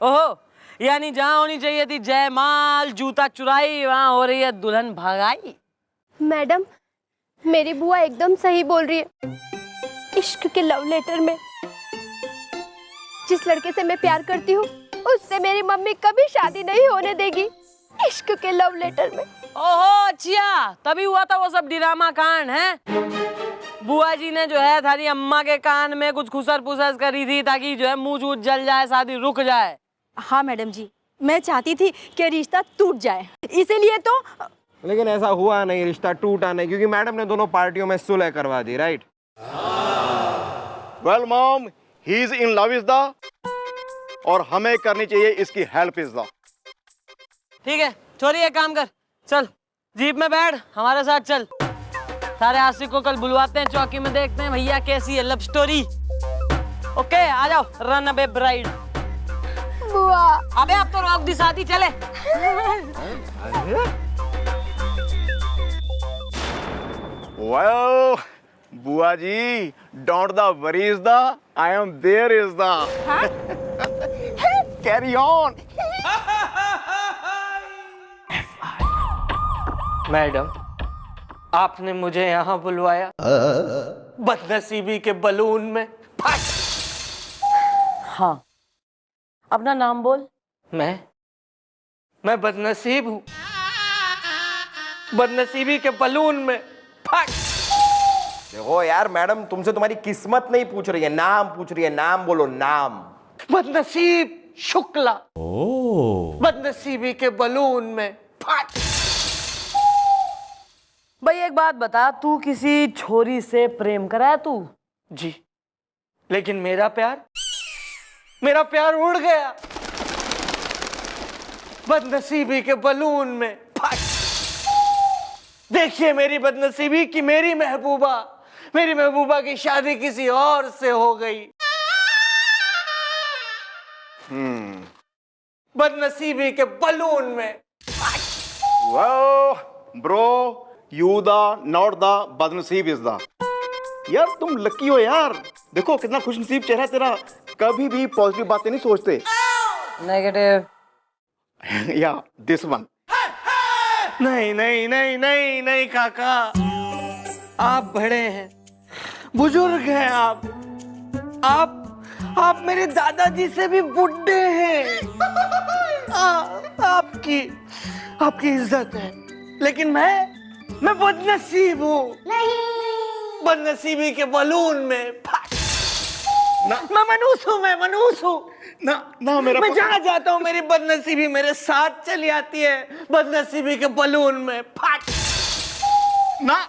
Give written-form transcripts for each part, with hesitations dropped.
ओहो, यानी जहाँ होनी चाहिए थी जयमाल जूता चुराई, वहाँ हो रही है दुल्हन भगाई। मैडम, मेरी बुआ एकदम सही बोल रही है। इश्क के लव लेटर में जिस लड़के से मैं प्यार करती हूँ उससे मेरी मम्मी कभी शादी नहीं होने देगी। इश्क के लव लेटर में। ओहो अच्छा, तभी हुआ था वो सब ड्रामा कांड है। बुआ जी ने जो है थारी अम्मा के कान में कुछ खुसर पुसर करी थी ताकि जो है मुंह जूझ जल जाए, शादी रुक जाए। हाँ मैडम जी, मैं चाहती थी कि रिश्ता टूट जाए, इसीलिए तो। लेकिन ऐसा हुआ नहीं, रिश्ता टूटा नहीं, क्योंकि मैडम ने दोनों पार्टियों में सुलह करवा दी, right? Well mom, he is in love is the, और हमें करनी चाहिए इसकी हेल्प इज द। ठीक है छोरी, एक काम कर, चल जीप में बैठ, हमारे साथ चल। सारे आशिक को कल बुलवाते हैं चौकी में, देखते हैं भैया कैसी है लव स्टोरी। ओके आ जाओ, रन अबे ब्राइड। बुआ, अबे अब तो रोक दी शादी, चले। वेल बुआ जी, don't the worry is the, I am there is the. Carry on. Madam, आपने मुझे यहाँ बुलवाया बदनसीबी के बलून में। हाँ, अपना नाम बोल। मैं बदनसीब हूँ, बदनसीबी के बलून में। देखो यार, मैडम तुमसे तुम्हारी किस्मत नहीं पूछ रही है, नाम पूछ रही है। नाम बोलो, नाम। बदनसीब शुक्ला। बदनसीबी के बलून में फट। भाई एक बात बता, तू किसी छोरी से प्रेम करा है तू? जी, लेकिन मेरा प्यार उड़ गया बदनसीबी के बलून में फट। देखिए मेरी बदनसीबी की मेरी महबूबा की शादी किसी और से हो गई। बदनसीबी के बलून में। Well, bro, you the not the बदनसीब is the। यार तुम लकी हो यार, देखो कितना खुशनसीब चेहरा है तेरा, कभी भी पॉजिटिव बातें नहीं सोचते। नेगेटिव। या दिस वन। नहीं काका, आप बड़े हैं, बुजुर्ग हैं आप मेरे दादाजी से भी बुढ़े हैं। आपकी इज्जत है, लेकिन मैं बदनसीब हूँ। बदनसीबी के बलून में फट। मैं मनूस हूँ। ना मेरा मैं जहाँ जाता हूँ मेरी बदनसीबी मेरे साथ चली आती है। बदनसीबी के बलून में फट। ना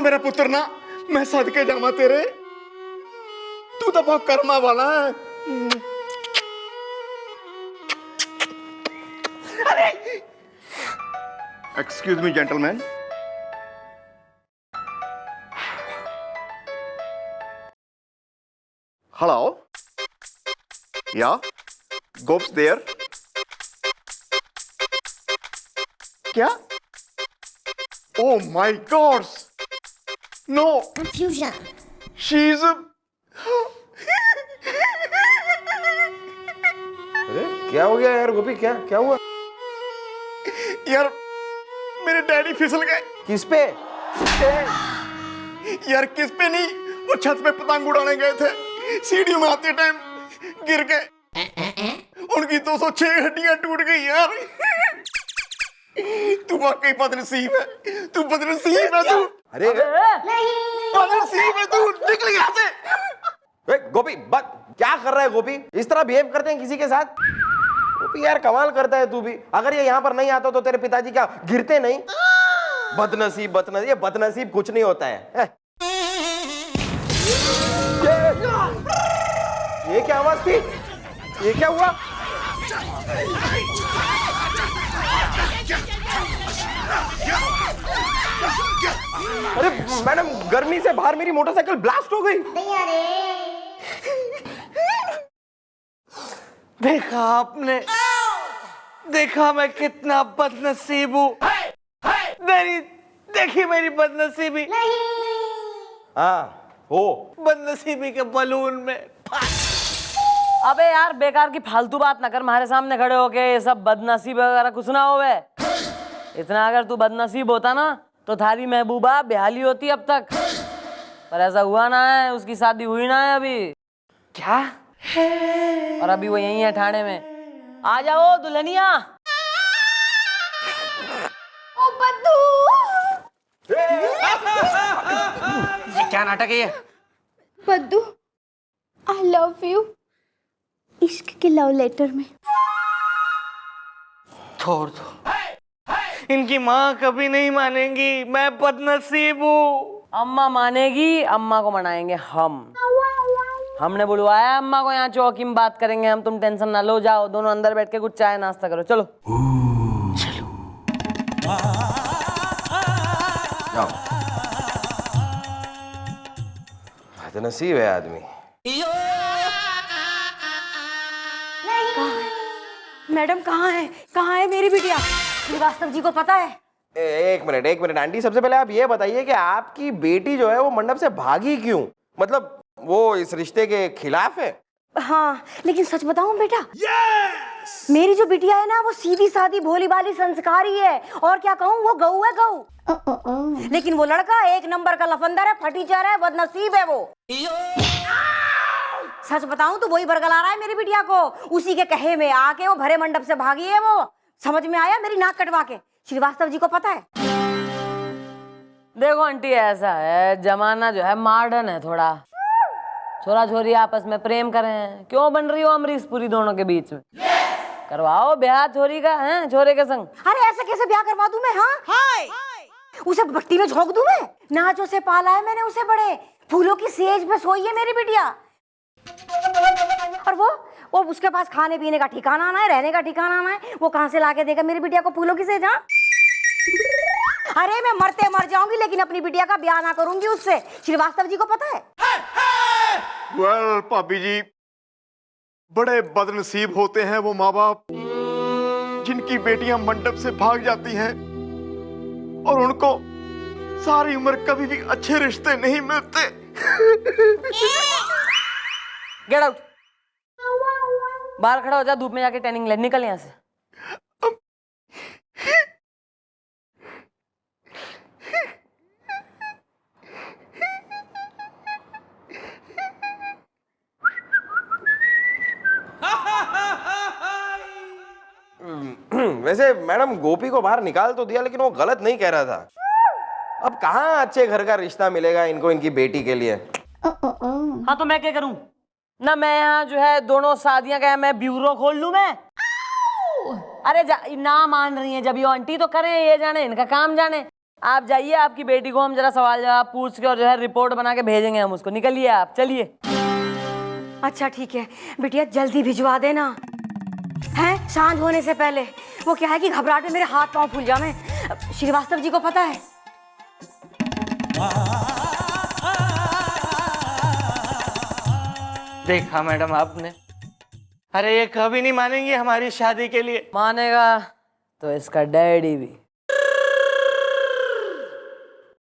मेरा पुत्र ना, मैं सदके जामा तेरे, तू तो बहुत कर्मा वाला है। अरे एक्सक्यूज मी जेंटलमैन। हेलो, या गोप्स देयर? क्या? Oh my God! No! Confusion. She's a... अरे क्या हो गया यार गोपी, क्या हुआ? यार मेरे डैडी फिसल गए। किस पे? यार किस पे नहीं, वो छत पे पतंग उड़ाने गए थे, सीढ़ियों में आते टाइम गिर गए, उनकी 206 हड्डियां टूट गई यार। तू वाकई बदनसीब है, तू बदनसीब है तू। अरे बदनसीब है तू, निकल यहाँ से। गोपी क्या कर रहा है गोपी? इस तरह बिहेव करते हैं किसी के साथ? गोपी यार कमाल करता है तू भी। अगर ये यहाँ पर नहीं आता तो तेरे पिताजी क्या गिरते नहीं? बदनसीब, ये बदनसीब कुछ नहीं होता है। ये क्या आवाज थी? ये क्या हुआ? अरे मैडम, गर्मी से बाहर मेरी मोटरसाइकिल ब्लास्ट हो गई। देखा आपने, देखा मैं कितना बदनसीब हूँ। देखी मेरी बदनसीबी। हाँ हो। बदनसीबी के बलून में अबे यार बेकार की फालतू बात ना कर हमारे सामने खड़े होके, ये सब बदनसीब वगैरह कुछ ना होवे। इतना अगर तू बदनसीब होता ना तो थारी महबूबा बेहाली होती अब तक, पर ऐसा हुआ ना है, उसकी शादी हुई ना है अभी। क्या? और अभी वो यही है ठाणे में। आ जाओ दुल्हनिया। ओ बद्दू, ये क्या नाटक है ये? बद्दू, आई लव यू। इश्क के लव लेटर में। छोड़ दो, इनकी माँ कभी नहीं मानेगी, मैं बदनसीब हूँ। अम्मा मानेगी, अम्मा को मनाएंगे हम। हमने बुलवाया अम्मा को, यहाँ चौकी में बात करेंगे हम। तुम टेंशन ना लो, जाओ दोनों अंदर बैठ के कुछ चाय नाश्ता करो। चलो चलो जाओ। बदनसीब है आदमी। मैडम कहाँ है मेरी बिटिया? श्रीवास्तव जी को पता है? एक मिनट आंटी, सबसे पहले आप ये बताइए कि आपकी बेटी जो है वो मंडप से भागी क्यों? मतलब वो इस रिश्ते के खिलाफ है? हाँ, लेकिन सच बताऊं बेटा, मेरी जो बिटिया है ना वो सीधी सादी भोली भाली संस्कारी है, और क्या कहूँ, वो गऊ है गऊ। लेकिन वो लड़का एक नंबर का लफंदर है, फटीचर है, बदनसीब है वो। सच बताऊं तो वही बरगला रहा है मेरी बिटिया को, उसी के कहे में आके वो भरे मंडप से भागी है वो। समझ में आया? मेरी नाक कटवा के। श्रीवास्तव जी को पता है? देखो आंटी, ऐसा है जमाना जो है मॉडर्न है थोड़ा, छोरा छोरी आपस में प्रेम करें, क्यों बन रही हो अमरीशपुरी दोनों के बीच में? करवाओ ब्याह छोरी का, हैं छोरे के संग। अरे ऐसे कैसे ब्याह करवा दूं मैं? हाँ, उसे भट्टी में झोंक दूं मैं? नाचों से पाला है मैंने उसे, बड़े फूलों की सेज पे सोई है मेरी बिटिया। और वो उसके पास खाने पीने का ठिकाना ना है, रहने का ठिकाना ना है, वो कहां से लाके देगा मेरी बिटिया को फूलों की सेज? हाँ, अरे मैं मरते मर जाऊंगी लेकिन अपनी बिटिया का ब्याह ना करूंगी उससे। श्रीवास्तव जी को पता है? वेल भाभी जी, बड़े बदनसीब होते हैं वो माँ बाप जिनकी बेटियां मंडप से भाग जाती हैं और उनको सारी उम्र कभी भी अच्छे रिश्ते नहीं मिलते। गेट आउट, बाहर खड़ा हो जा, धूप में जाके टैनिंग ले, निकल यहाँ से। वैसे मैडम गोपी को बाहर निकाल तो दिया, लेकिन वो गलत नहीं कह रहा था। अब कहाँ अच्छे घर का रिश्ता मिलेगा इनको इनकी बेटी के लिए? हाँ तो मैं क्या करूं ना, मैं यहाँ जो है दोनों शादियां का मैं ब्यूरो खोल लूं मैं। अरे ना मान रही हैं जब ये आंटी, तो करें, ये जाने, इनका काम जाने। आप जाइए, आपकी बेटी को हम जरा सवाल जवाब पूछ के और जो है रिपोर्ट बना के भेजेंगे हम उसको। निकलिए आप, चलिए। अच्छा ठीक है बिटिया, जल्दी भिजवा देना, हैं सांझ होने से पहले। वो क्या है कि घबराहट में मेरे हाथ पांव फूल जाए। श्रीवास्तव जी को पता है? देखा मैडम आपने, अरे ये कभी नहीं मानेंगी हमारी शादी के लिए। मानेगा तो इसका डैडी भी।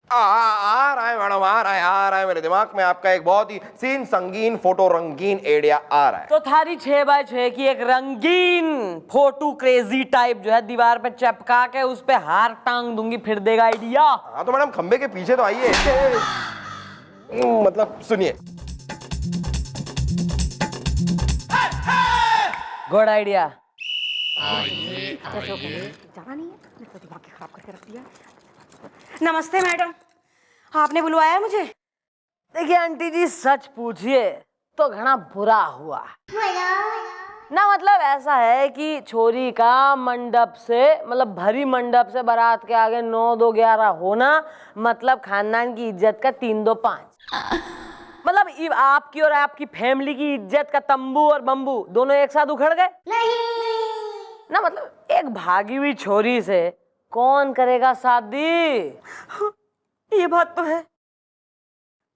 आ रहा है मैडम, आ रहा है मेरे दिमाग में आपका एक बहुत ही सीन संगीन फोटो रंगीन आइडिया आ रहा है। तो थारी 6x6 की एक रंगीन फोटो क्रेजी टाइप जो है दीवार पे चिपका के उस पे हार टांग दूंगी, फिर देगा आइडिया। हाँ तो मैडम खंबे के पीछे तो आइए। मतलब सुनिए। Good idea. जाना नहीं है, मैं तो दिमाग खराब करके रख दिया। नमस्ते मैडम, आपने बुलवाया है मुझे? देखिए आंटी जी, सच पूछिए तो घना बुरा हुआ ना। मतलब ऐसा है कि छोरी का मंडप से, मतलब भरी मंडप से बारात के आगे 9 2 11 होना, मतलब खानदान की इज्जत का 3 2 5। मतलब आपकी और आपकी फैमिली की इज्जत का तंबू और बम्बू दोनों एक साथ उखड़ गए ना। मतलब एक भागी हुई छोरी से कौन करेगा शादी? हाँ, ये बात तो है,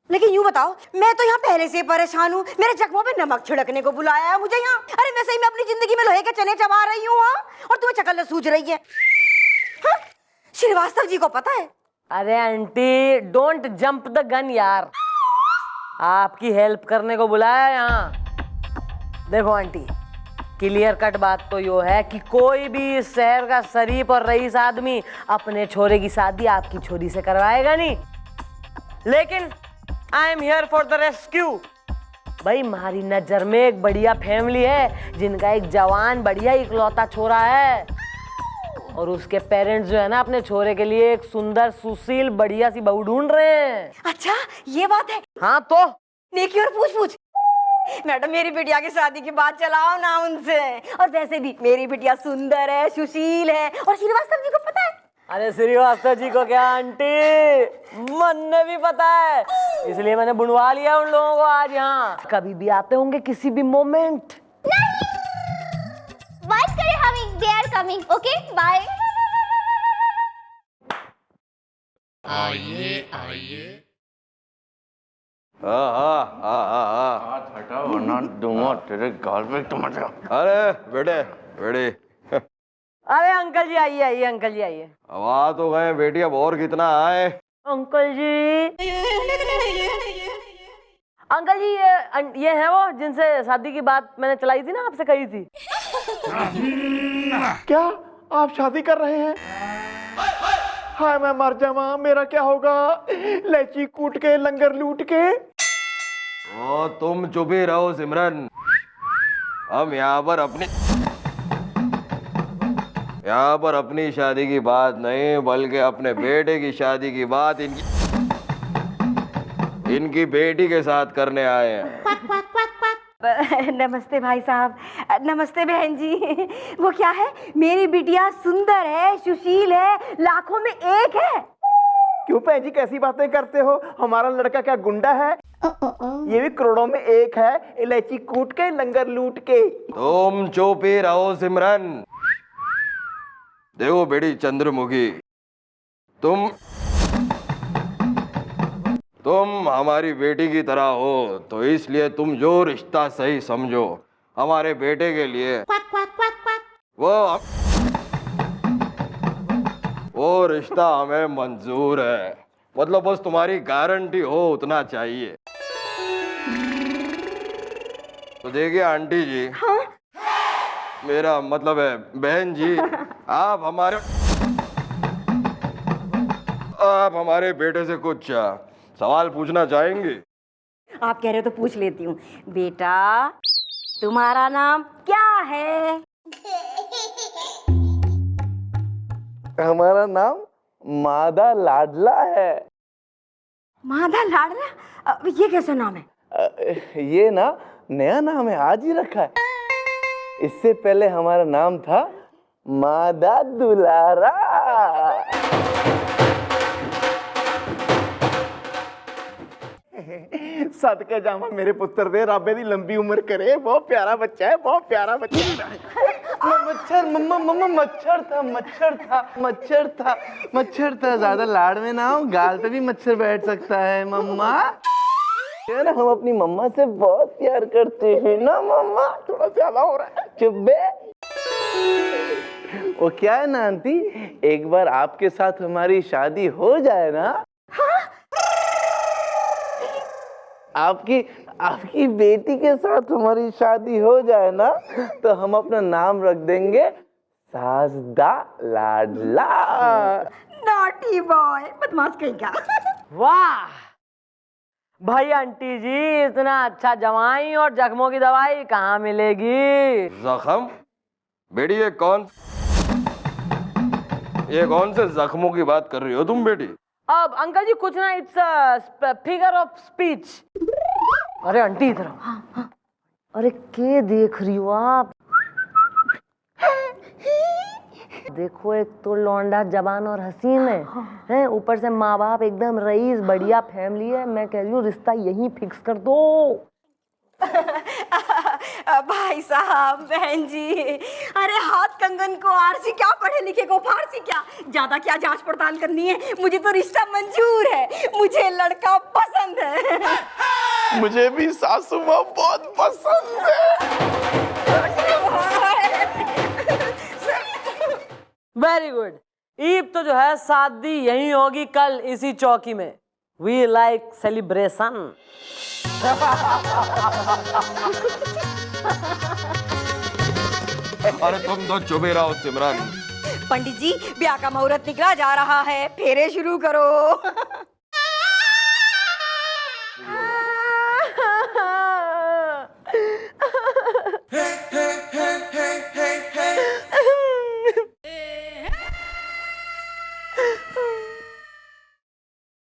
लेकिन यूं बताओ, मैं तो यहाँ पहले से परेशान हूँ, मेरे जख्मों पे नमक छिड़कने को बुलाया है मुझे यहाँ। अरे वैसे ही मैं अपनी जिंदगी में लोहे के चने चबा रही हूँ, और तुम्हें चकल सूझ रही है। हाँ? श्रीवास्तव जी को पता है? अरे aunty, don't jump the gun यार, आपकी हेल्प करने को बुलाया यहाँ। देखो आंटी, क्लियर कट बात तो यो है कि कोई भी इस शहर का शरीफ और रईस आदमी अपने छोरे की शादी आपकी छोरी से करवाएगा नहीं। लेकिन I am here for the rescue. भाई हमारी नजर में एक बढ़िया फैमिली है जिनका एक जवान बढ़िया इकलौता छोरा है, और उसके पेरेंट्स जो है ना अपने छोरे के लिए एक सुंदर सुशील बढ़िया सी बहू ढूंढ रहे हैं। अच्छा ये बात है। हाँ तो नेकी और पूछ मैडम, मेरी बिटिया की शादी की बात चलाओ ना उनसे। और वैसे भी मेरी बिटिया सुंदर है, सुशील है, और श्रीवास्तव जी को पता है। अरे श्रीवास्तव जी को क्या आंटी, मन ने भी पता है, इसलिए मैंने बुलवा लिया उन लोगों को आज यहाँ। कभी भी आते होंगे किसी भी मोमेंट। बात करें हम, they are coming. Okay bye. हाथ हटाओ वरना दूंगा तेरे गाल पे टमाटर। अरे बेटे बेटे, अरे अंकल जी आइए आइए, अंकल जी आइए। अब आ तो गए बेटी, अब और कितना आए। अंकल जी, अंकल जी ये है वो जिनसे शादी की बात मैंने चलाई थी ना, आपसे कही थी। क्या आप शादी कर रहे हैं? हाय मैं मर जावा, मेरा क्या होगा? लैची कूट के लंगर लूट के। ओ तुम चुप ही रहो सिमरन, हम यहाँ पर अपनी शादी की बात नहीं बल्कि अपने बेटे की शादी की बात इनकी बेटी के साथ करने आए हैं। नमस्ते भाई साहब, नमस्ते बहन जी। वो क्या है, मेरी बिटिया सुंदर है, सुशील है, लाखों में एक है। क्यों भैन जी कैसी बातें करते हो? हमारा लड़का क्या गुंडा है? ये भी करोड़ों में एक है, इलायची कूट के लंगर लूट के। तुम चुप ही रहो सिमरन। देखो बेटी चंद्रमुखी, तुम हमारी बेटी की तरह हो, तो इसलिए तुम जो रिश्ता सही समझो हमारे बेटे के लिए वो रिश्ता हमें मंजूर है। मतलब बस तुम्हारी गारंटी हो उतना चाहिए। तो देखिए आंटी जी, हाँ? मेरा मतलब है बहन जी, आप हमारे बेटे से कुछ सवाल पूछना चाहेंगे? आप कह रहे हो तो पूछ लेती हूँ। बेटा तुम्हारा नाम क्या है? हमारा नाम मादा लाडला है। मादा लाडला? ये कैसा नाम है? ये ना नया नाम है, आज ही रखा है। इससे पहले हमारा नाम था मादा दुलारा। सदके जावा मेरे पुत्र दे, रब दी लंबी उम्र करे। बहुत प्यारा बच्चा है, बहुत प्यारा बच्चा है। मच्छर मम्मा मम्मा मच्छर था। ज्यादा लाड़ में ना हो, गाल पे भी मच्छर बैठ सकता है मम्मा। यार हम अपनी मम्मा से बहुत प्यार करते हैं ना मम्मा। थोड़ा ज्यादा हो रहा है। चुप बे। वो क्या है ना आंटी, एक बार आपके साथ हमारी शादी हो जाए ना, आपकी बेटी के साथ हमारी शादी हो जाए ना, तो हम अपना नाम रख देंगे साजदा लाडला। नॉटी बॉय, बदमाश कहीं का। वाह भाई आंटी जी, इतना अच्छा जवाई और जख्मों की दवाई कहाँ मिलेगी? जख्म? बेटी ये कौन से जख्मों की बात कर रही हो तुम बेटी? अब अंकल जी कुछ ना, इट्स फिगर ऑफ स्पीच। अरे आंटी इधर आओ। हाँ। अरे के देख रही हो आप? देखो एक तो लौंडा जवान और हसीन है, ऊपर से माँ बाप एकदम रईस बढ़िया फैमिली है। मैं कह रही हूँ रिश्ता यहीं फिक्स कर दो। भाई साहब, बहन जी, अरे हाथ कंगन को आरसी क्या, पढ़े लिखे को फारसी क्या, ज्यादा क्या जांच पड़ताल करनी है? मुझे तो रिश्ता मंजूर है, मुझे लड़का पसंद है। मुझे भी सासू माँ बहुत पसंद है। Very good. ईब तो जो है शादी यहीं होगी कल इसी चौकी में। We like celebration. अरे तुम तो चुप ही रहो सिमरन। पंडित जी, ब्याह का मुहूर्त निकला जा रहा है, फेरे शुरू करो।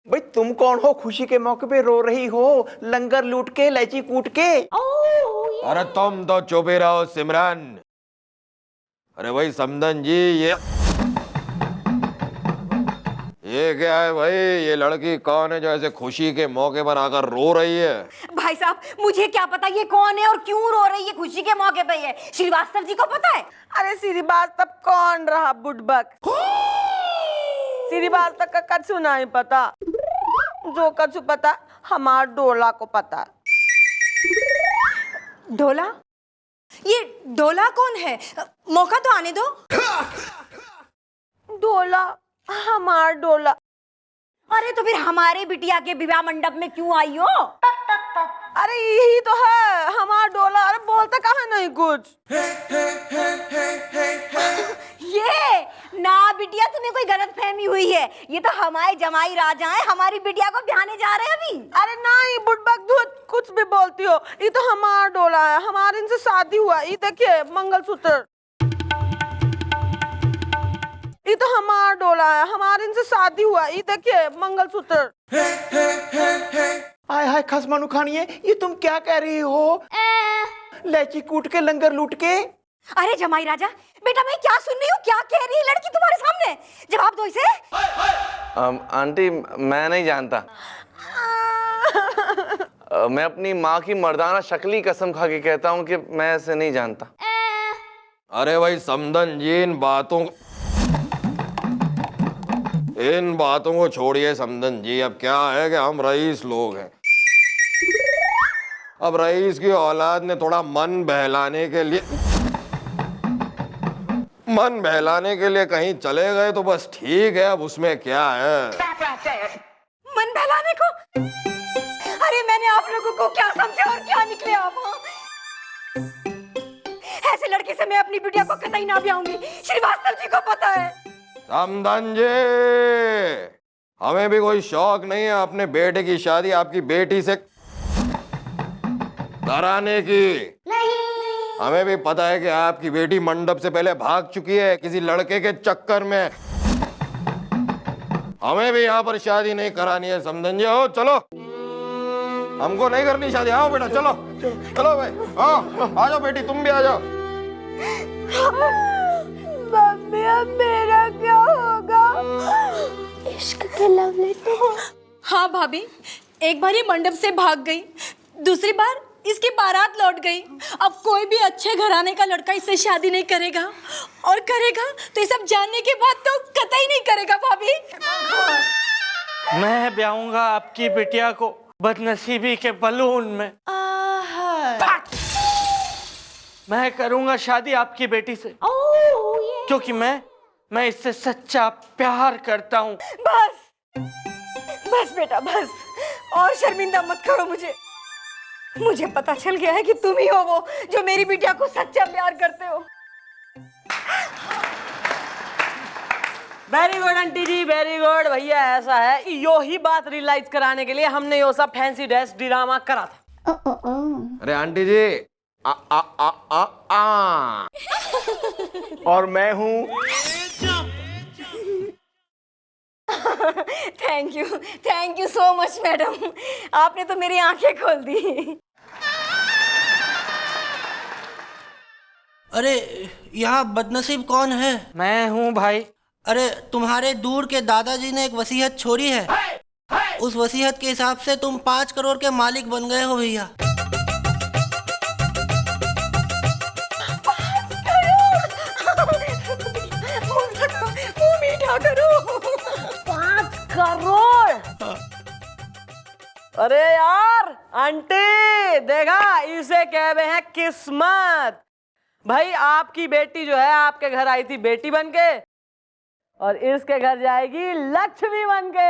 भाई तुम कौन हो, खुशी के मौके पे रो रही हो, लंगर लूट के, इलायची कूट के? अरे तुम तो चुप ही रहो सिमरन। अरे भाई समदन जी, ये क्या है भाई? ये लड़की कौन है जो ऐसे खुशी के मौके पर आकर रो रही है? भाई साहब, मुझे क्या पता ये कौन है और क्यों रो रही है, खुशी के मौके पे है। श्रीवास्तव जी को पता है? अरे श्रीवास्तव कौन रहा बुड़बक? श्रीवास्तव का कछु नहीं पता, जो कछु पता हमार डोला को पता। ढोला? ये ढोला कौन है? मौका तो आने दो। डोला, हमार डोला। अरे तो फिर हमारे बिटिया के विवाह मंडप में क्यों आई हो? अरे यही तो है हमार डोला। अरे बोलता कहाँ नहीं कुछ। ये ना बिटिया, तुम्हें कोई गलत फहमी हुई है। ये तो हमारे जमाई राजा हैं, हमारी बिटिया को ब्याहने जा रहे हैं अभी। अरे नहीं बुड़बक धूत, कुछ भी बोलती हो। ये तो हमार डोला है, हमारे इनसे शादी हुआ। ये देखिए मंगलसूत्र, ये तो हमार डोला है, हमारे इनसे शादी हुआ। ये देखिए मंगलसूत्र। हाय हाय खसमानु खानिए, ये तुम क्या कह रही हो? इलायची कूट के, लंगर लूट के? अरे जमाई राजा, बेटा मैं क्या सुन रही हूँ, क्या कह रही है लड़की तुम्हारे सामने? जवाब दो इसे। आंटी मैं नहीं जानता। मैं अपनी माँ की मर्दाना शक्ली कसम खा के कहता हूँ कि मैं ऐसे नहीं जानता। अरे भाई समदन जी, इन बातों को छोड़िए समदन जी। अब क्या है कि हम रईस लोग हैं। अब रईस की औलाद ने थोड़ा मन बहलाने के लिए कहीं चले गए तो बस ठीक है। अब उसमें क्या है? मन बहलाने को? अरे मैंने आप लोगों को क्या समझा और क्या निकले आप? ऐसे लड़के से मैं अपनी बिटिया को कतई ना ब्याहूंगी, श्रीवास्तव जी को पता है। समदन जी, हमें भी कोई शौक नहीं है अपने बेटे की शादी आपकी बेटी से कराने की। हमें भी पता है कि आपकी बेटी मंडप से पहले भाग चुकी है किसी लड़के के चक्कर में। हमें भी यहाँ पर शादी नहीं करानी है समदन जी। आओ चलो, हमको नहीं करनी शादी। आओ बेटा चलो चलो भाई, आओ आ जाओ बेटी, तुम भी आ जाओ। मम्मी अब मेरा क्या होगा? इश्क के लव लेटर। हाँ भाभी, एक बार ये मंडप से भाग गई, दूसरी बार इसकी बारात लौट गई। अब कोई भी अच्छे घराने का लड़का इससे शादी नहीं करेगा, और करेगा तो ये सब जानने के बाद तो कतई नहीं करेगा भाभी। मैं ब्याहूंगा आपकी बिटिया को बदनसीबी के बलून में। मैं करूंगा शादी आपकी बेटी से, क्योंकि मैं इससे सच्चा प्यार करता हूँ। बस बस बेटा बस, और शर्मिंदा मत करो मुझे। मुझे पता चल गया है कि तुम ही हो वो जो मेरी बिटिया को सच्चा प्यार करते हो। वेरी गुड आंटी जी, वेरी गुड। भैया ऐसा है कि यो ही बात रियलाइज कराने के लिए हमने यो सब फैंसी ड्रेस ड्रामा करा था। अरे आंटी जी, आ आ आ आ आ। और मैं हूँ। Thank you so much madam, आपने तो मेरी आंखें खोल दी। अरे यहाँ बदनसीब कौन है? मैं हूँ भाई। अरे तुम्हारे दूर के दादाजी ने एक वसीयत छोड़ी है, उस वसीयत के हिसाब से तुम 5 करोड़ के मालिक बन गए हो भैया। मुंह मीठा करो। 5 करोड़? अरे यार आंटी, देखा इसे कहते हैं किस्मत। भाई आपकी बेटी जो है आपके घर आई थी बेटी बन के, और इसके घर जाएगी लक्ष्मी बन के।